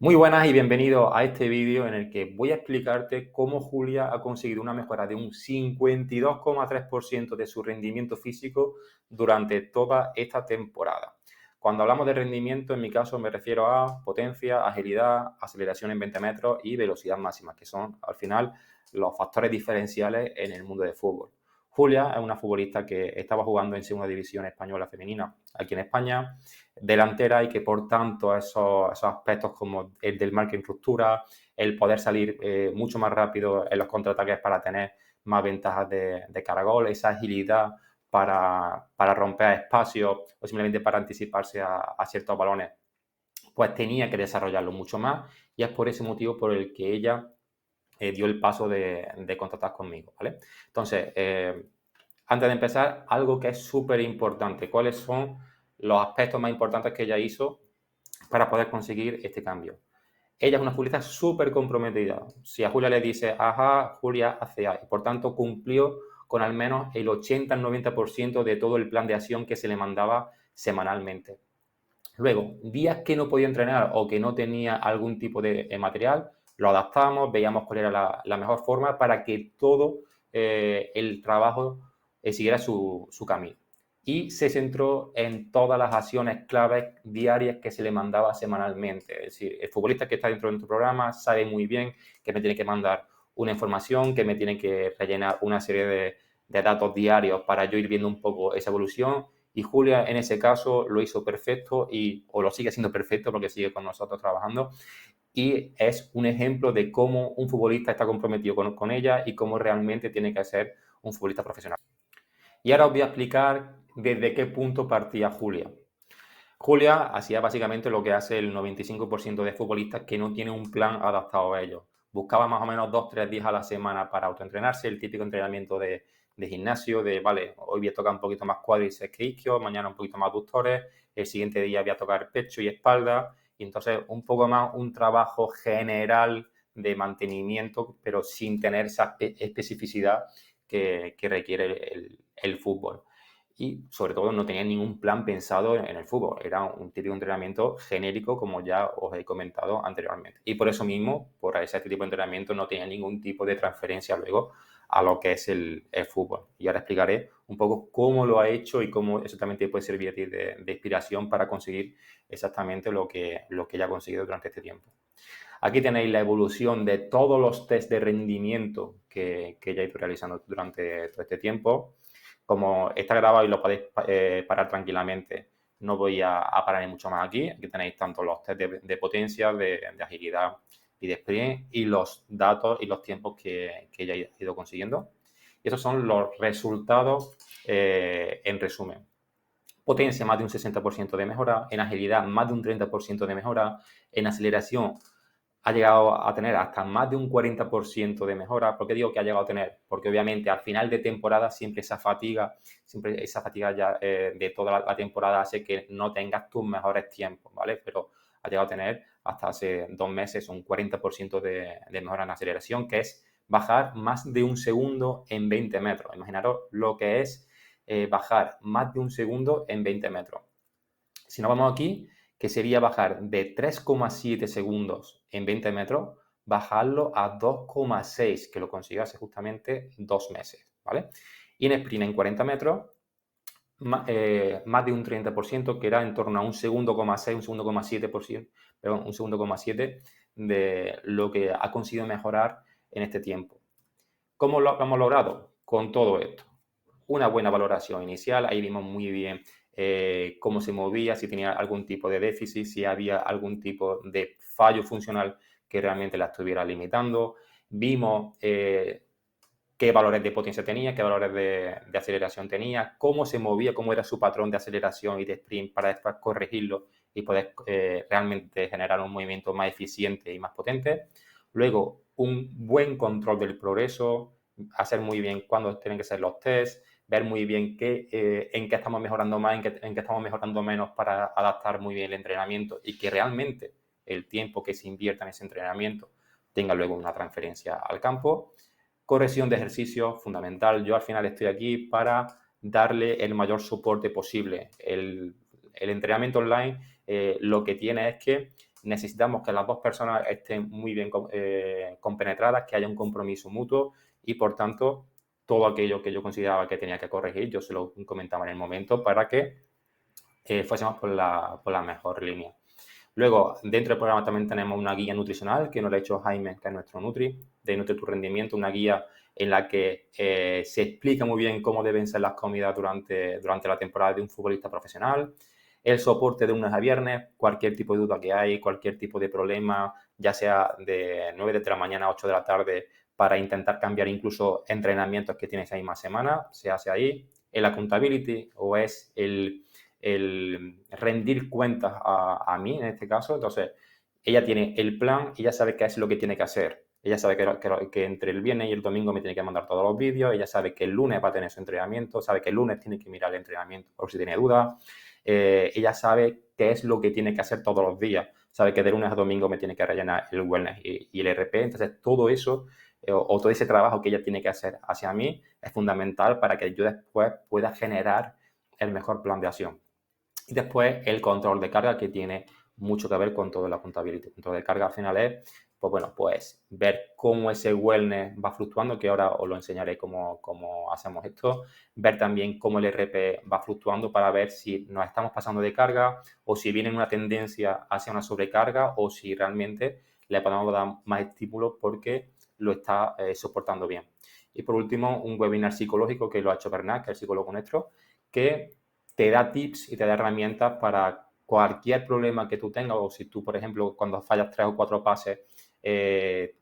Muy buenas y bienvenido a este vídeo en el que voy a explicarte cómo Julia ha conseguido una mejora de un 52,3% de su rendimiento físico durante toda esta temporada. Cuando hablamos de rendimiento, en mi caso me refiero a potencia, agilidad, aceleración en 20 metros y velocidad máxima, que son al final los factores diferenciales en el mundo del fútbol. Julia es una futbolista que estaba jugando en segunda división española femenina aquí en España, delantera, y que por tanto esos aspectos como el del marca en ruptura, el poder salir mucho más rápido en los contraataques para tener más ventajas de cara a gol, esa agilidad para romper espacios o simplemente para anticiparse a ciertos balones, pues tenía que desarrollarlo mucho más, y es por ese motivo por el que ella dio el paso de contactar conmigo, ¿vale? Entonces, antes de empezar, algo que es súper importante: ¿cuáles son los aspectos más importantes que ella hizo para poder conseguir este cambio? Ella es una futbolista súper comprometida. Si a Julia le dice ajá, Julia hace A, y por tanto cumplió con al menos el 80 al 90% de todo el plan de acción que se le mandaba semanalmente. Luego, días que no podía entrenar o que no tenía algún tipo de material, lo adaptamos, veíamos cuál era la mejor forma para que todo el trabajo siguiera su camino. Y se centró en todas las acciones claves diarias que se le mandaba semanalmente. Es decir, el futbolista que está dentro de tu programa sabe muy bien que me tiene que mandar una información, que me tiene que rellenar una serie de datos diarios para yo ir viendo un poco esa evolución, y Julia en ese caso lo hizo perfecto, o lo sigue haciendo perfecto porque sigue con nosotros trabajando, y es un ejemplo de cómo un futbolista está comprometido con ella y cómo realmente tiene que ser un futbolista profesional. Y ahora os voy a explicar desde qué punto partía Julia. Julia hacía básicamente lo que hace el 95% de futbolistas que no tienen un plan adaptado a ellos. Buscaba más o menos 2 o 3 días a la semana para autoentrenarse, el típico entrenamiento de gimnasio, vale, hoy voy a tocar un poquito más cuádriceps que isquios, mañana un poquito más aductores, el siguiente día voy a tocar pecho y espalda, y entonces un poco más un trabajo general de mantenimiento, pero sin tener esa especificidad que requiere el fútbol. Y sobre todo no tenía ningún plan pensado en el fútbol, era un típico entrenamiento genérico, como ya os he comentado anteriormente. Y por eso mismo, por ese tipo de entrenamiento, no tenía ningún tipo de transferencia luego a lo que es el fútbol. Y ahora explicaré un poco cómo lo ha hecho y cómo exactamente puede servir a ti de inspiración para conseguir exactamente lo que ella ha conseguido durante este tiempo. Aquí tenéis la evolución de todos los test de rendimiento que ella ha ido realizando durante todo este tiempo. Como está grabado y lo podéis parar tranquilamente, no voy a parar mucho más aquí. Aquí tenéis tanto los test de potencia, de agilidad y de sprint, y los datos y los tiempos que ella ha ido consiguiendo. Y esos son los resultados en resumen. Potencia, más de un 60% de mejora; en agilidad, más de un 30% de mejora; en aceleración, ha llegado a tener hasta más de un 40% de mejora. ¿Por qué digo que ha llegado a tener? Porque obviamente al final de temporada siempre esa fatiga ya de toda la temporada hace que no tengas tus mejores tiempos, ¿vale? Pero ha llegado a tener hasta hace 2 meses un 40% de mejora en aceleración, que es bajar más de un segundo en 20 metros. Imaginaros lo que es bajar más de un segundo en 20 metros. Si nos vamos aquí, que sería bajar de 3,7 segundos en 20 metros, bajarlo a 2,6, que lo consiguió hace justamente 2 meses, ¿vale? Y en sprint en 40 metros, más de un 30%, que era en torno a un segundo, 6, un segundo, 7%, perdón, un segundo, 7 de lo que ha conseguido mejorar en este tiempo. ¿Cómo lo hemos logrado? Con todo esto. Una buena valoración inicial, ahí vimos muy bien cómo se movía, si tenía algún tipo de déficit, si había algún tipo de fallo funcional que realmente la estuviera limitando. Vimos qué valores de potencia tenía, qué valores de aceleración tenía, cómo se movía, cómo era su patrón de aceleración y de sprint para después corregirlo y poder realmente generar un movimiento más eficiente y más potente. Luego, un buen control del progreso, hacer muy bien cuándo tienen que ser los tests, ver muy bien en qué estamos mejorando más, en qué estamos mejorando menos, para adaptar muy bien el entrenamiento y que realmente el tiempo que se invierta en ese entrenamiento tenga luego una transferencia al campo. Corrección de ejercicio, fundamental. Yo al final estoy aquí para darle el mayor soporte posible. El entrenamiento online lo que tiene es que necesitamos que las dos personas estén muy bien compenetradas, que haya un compromiso mutuo y, por tanto, todo aquello que yo consideraba que tenía que corregir, yo se lo comentaba en el momento para que fuésemos por la mejor línea. Luego, dentro del programa también tenemos una guía nutricional que nos la ha hecho Jaime, que es nuestro Nutri, de Nutri Tu Rendimiento, una guía en la que se explica muy bien cómo deben ser las comidas durante la temporada de un futbolista profesional, el soporte de lunes a viernes, cualquier tipo de duda que hay, cualquier tipo de problema, ya sea de 9 de la mañana a 8 de la tarde, para intentar cambiar incluso entrenamientos que tienes ahí más semana, se hace ahí. El accountability, o es el rendir cuentas a mí en este caso. Entonces, ella tiene el plan, ella sabe qué es lo que tiene que hacer. Ella sabe que entre el viernes y el domingo me tiene que mandar todos los vídeos, ella sabe que el lunes va a tener su entrenamiento, sabe que el lunes tiene que mirar el entrenamiento por si tiene dudas. Ella sabe qué es lo que tiene que hacer todos los días, sabe que de lunes a domingo me tiene que rellenar el wellness y el RP. Entonces, todo eso o todo ese trabajo que ella tiene que hacer hacia mí es fundamental para que yo después pueda generar el mejor plan de acción. Y después el control de carga, que tiene mucho que ver con toda la contabilidad. El control de carga al final es, pues bueno, pues ver cómo ese wellness va fluctuando, que ahora os lo enseñaré cómo hacemos esto. Ver también cómo el RP va fluctuando para ver si nos estamos pasando de carga o si viene una tendencia hacia una sobrecarga o si realmente le podemos dar más estímulos porque lo está soportando bien. Y por último, un webinar psicológico que lo ha hecho Bernat, que es el psicólogo nuestro, que te da tips y te da herramientas para cualquier problema que tú tengas, o si tú, por ejemplo, cuando fallas 3 o 4 pases,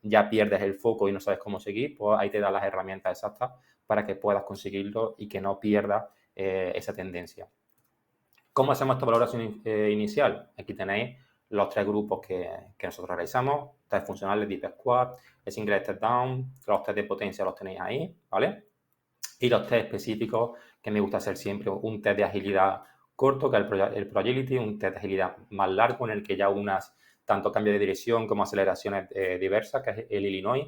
ya pierdes el foco y no sabes cómo seguir, pues ahí te da las herramientas exactas para que puedas conseguirlo y que no pierdas esa tendencia. ¿Cómo hacemos esta valoración inicial? Aquí tenéis los 3 grupos que nosotros realizamos: test funcionales, deep squat, single step down, los test de potencia los tenéis ahí, ¿vale? Y los test específicos que me gusta hacer siempre: un test de agilidad corto, que es el Pro Agility, un test de agilidad más largo en el que ya unas tanto cambio de dirección como aceleraciones diversas, que es el Illinois.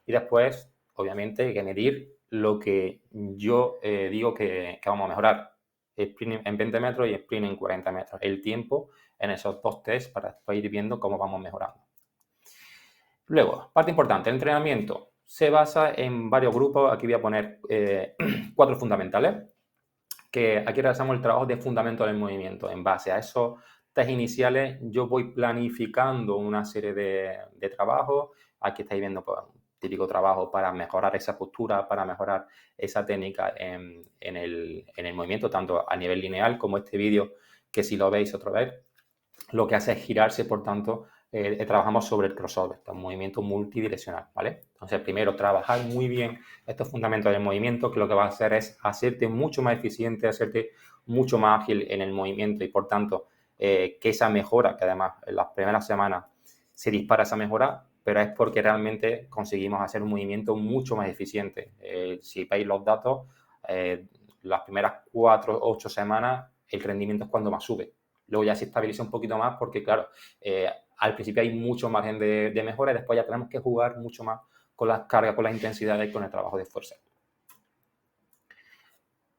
Y después, obviamente, hay que medir lo que yo digo que vamos a mejorar: sprint en 20 metros y sprint en 40 metros. El tiempo en esos dos tests para después ir viendo cómo vamos mejorando. Luego, parte importante, el entrenamiento se basa en varios grupos. Aquí voy a poner 4 fundamentales, que aquí realizamos el trabajo de fundamento del movimiento. En base a esos test iniciales, yo voy planificando una serie de trabajos. Aquí estáis viendo, pues, un típico trabajo para mejorar esa postura, para mejorar esa técnica en el movimiento, tanto a nivel lineal como este vídeo, que si lo veis otra vez, lo que hace es girarse. Por tanto, trabajamos sobre el crossover, un movimiento multidireccional, ¿vale? Entonces, primero, trabajar muy bien estos fundamentos del movimiento, que lo que va a hacer es hacerte mucho más eficiente, hacerte mucho más ágil en el movimiento y, por tanto, que esa mejora, que además en las primeras semanas se dispara esa mejora, pero es porque realmente conseguimos hacer un movimiento mucho más eficiente. Si veis los datos, las primeras 4 o 8 semanas el rendimiento es cuando más sube. Luego ya se estabiliza un poquito más porque, claro, al principio hay mucho margen de mejora y después ya tenemos que jugar mucho más con las cargas, con las intensidades y con el trabajo de fuerza.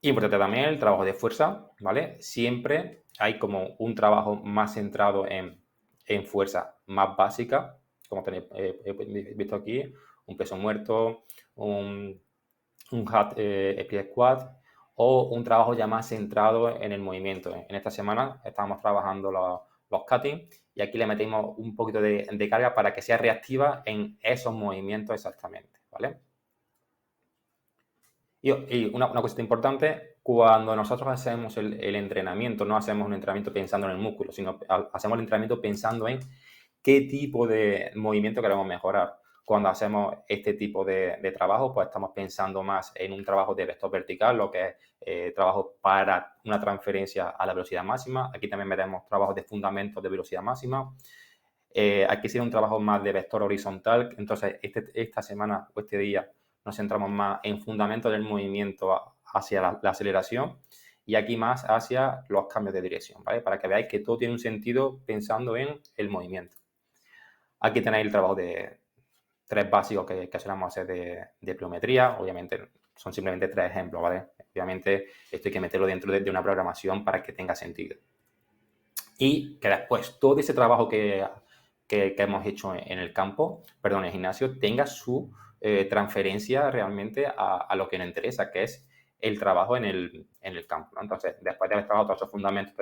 Importante también el trabajo de fuerza, ¿vale? Siempre hay como un trabajo más centrado en fuerza más básica, como tenéis visto aquí: un peso muerto, un hat split squat, o un trabajo ya más centrado en el movimiento. En esta semana estamos trabajando los cutting y aquí le metemos un poquito de carga para que sea reactiva en esos movimientos exactamente, ¿vale? Y una cosita importante: cuando nosotros hacemos el entrenamiento, no hacemos un entrenamiento pensando en el músculo, sino hacemos el entrenamiento pensando en qué tipo de movimiento queremos mejorar. Cuando hacemos este tipo de trabajo, pues estamos pensando más en un trabajo de vector vertical, lo que es trabajo para una transferencia a la velocidad máxima. Aquí también metemos trabajos de fundamentos de velocidad máxima. Aquí sería un trabajo más de vector horizontal. Entonces, esta semana o este día nos centramos más en fundamentos del movimiento hacia la aceleración, y aquí más hacia los cambios de dirección, ¿vale? Para que veáis que todo tiene un sentido pensando en el movimiento. Aquí tenéis el trabajo de 3 básicos que solemos hacer de pliometría. Obviamente son simplemente 3 ejemplos, ¿vale? Obviamente esto hay que meterlo dentro de una programación para que tenga sentido. Y que después todo ese trabajo que que hemos hecho en el campo, perdón, en el gimnasio, tenga su transferencia realmente a lo que nos interesa, que es el trabajo en el campo, ¿no? Entonces, después de haber trabajado todos esos fundamentos,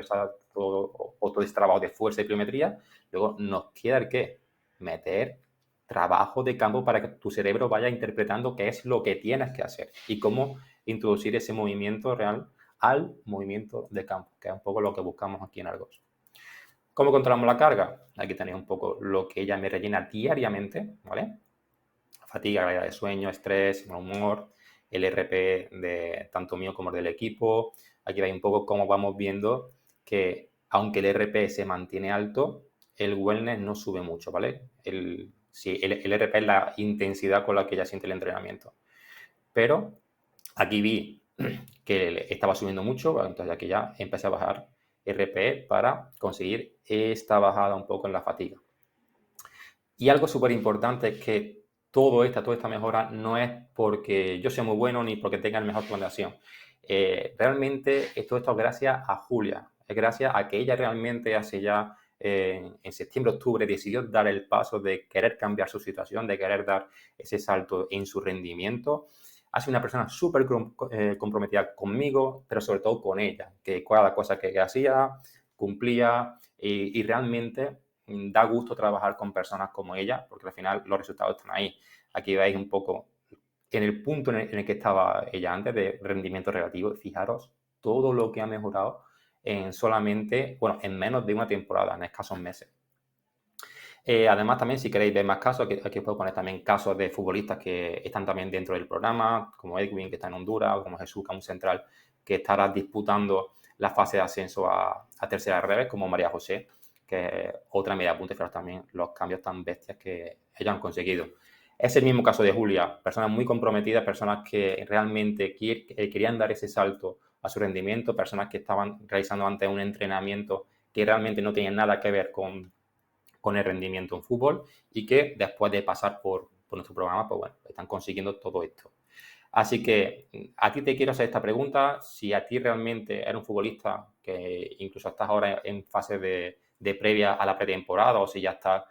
todo ese trabajo de fuerza y pliometría, luego nos queda el qué, meter trabajo de campo para que tu cerebro vaya interpretando qué es lo que tienes que hacer y cómo introducir ese movimiento real al movimiento de campo, que es un poco lo que buscamos aquí en Argos. ¿Cómo controlamos la carga? Aquí tenéis un poco lo que ella me rellena diariamente, ¿vale? Fatiga, calidad de sueño, estrés, mal humor, el RP de tanto mío como del equipo. Aquí veis un poco cómo vamos viendo que aunque el RP se mantiene alto, el wellness no sube mucho, ¿vale? El RP es la intensidad con la que ella siente el entrenamiento. Pero aquí vi que estaba subiendo mucho, entonces aquí ya empecé a bajar RPE para conseguir esta bajada un poco en la fatiga. Y algo súper importante es que toda esta mejora no es porque yo sea muy bueno ni porque tenga el mejor plan de acción. Realmente todo esto es gracias a Julia, es gracias a que ella realmente hace ya en septiembre, octubre decidió dar el paso de querer cambiar su situación, de querer dar ese salto en su rendimiento. Ha sido una persona súper comprometida conmigo, pero sobre todo con ella, que cada cosa que hacía cumplía y realmente da gusto trabajar con personas como ella, porque al final los resultados están ahí. Aquí veis un poco en el punto en el que estaba ella antes de rendimiento relativo. Fijaros todo lo que ha mejorado en solamente, bueno, en menos de una temporada, en escasos meses. Además, también si queréis ver más casos, aquí os puedo poner también casos de futbolistas que están también dentro del programa, como Edwin, que está en Honduras, o como Jesús, que es un central, que estará disputando la fase de ascenso a tercera revés, como María José, que es otra media punta. Fijaros también los cambios tan bestias que ellos han conseguido. Es el mismo caso de Julia, personas muy comprometidas, personas que realmente querían dar ese salto a su rendimiento, personas que estaban realizando antes un entrenamiento que realmente no tenía nada que ver con el rendimiento en fútbol y que después de pasar por nuestro programa, pues bueno, están consiguiendo todo esto. Así que a ti te quiero hacer esta pregunta, si a ti realmente eres un futbolista que incluso estás ahora en fase de previa a la pretemporada o si ya estás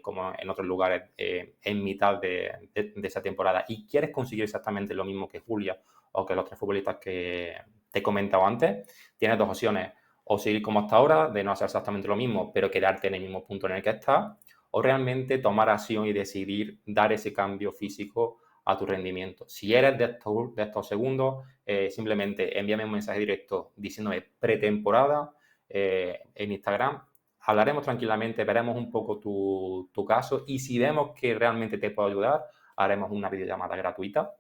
como en otros lugares en mitad de esa temporada y quieres conseguir exactamente lo mismo que Julia o que los tres futbolistas que te he comentado antes, tienes dos opciones: o seguir como hasta ahora, de no hacer exactamente lo mismo, pero quedarte en el mismo punto en el que estás, o realmente tomar acción y decidir dar ese cambio físico a tu rendimiento. Si eres de estos segundos, simplemente envíame un mensaje directo diciéndome pretemporada en Instagram. Hablaremos tranquilamente, veremos un poco tu caso y si vemos que realmente te puedo ayudar, haremos una videollamada gratuita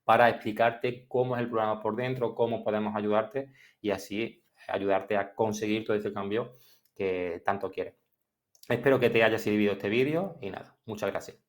para explicarte cómo es el programa por dentro, cómo podemos ayudarte y así ayudarte a conseguir todo ese cambio que tanto quieres. Espero que te haya servido este vídeo y nada, muchas gracias.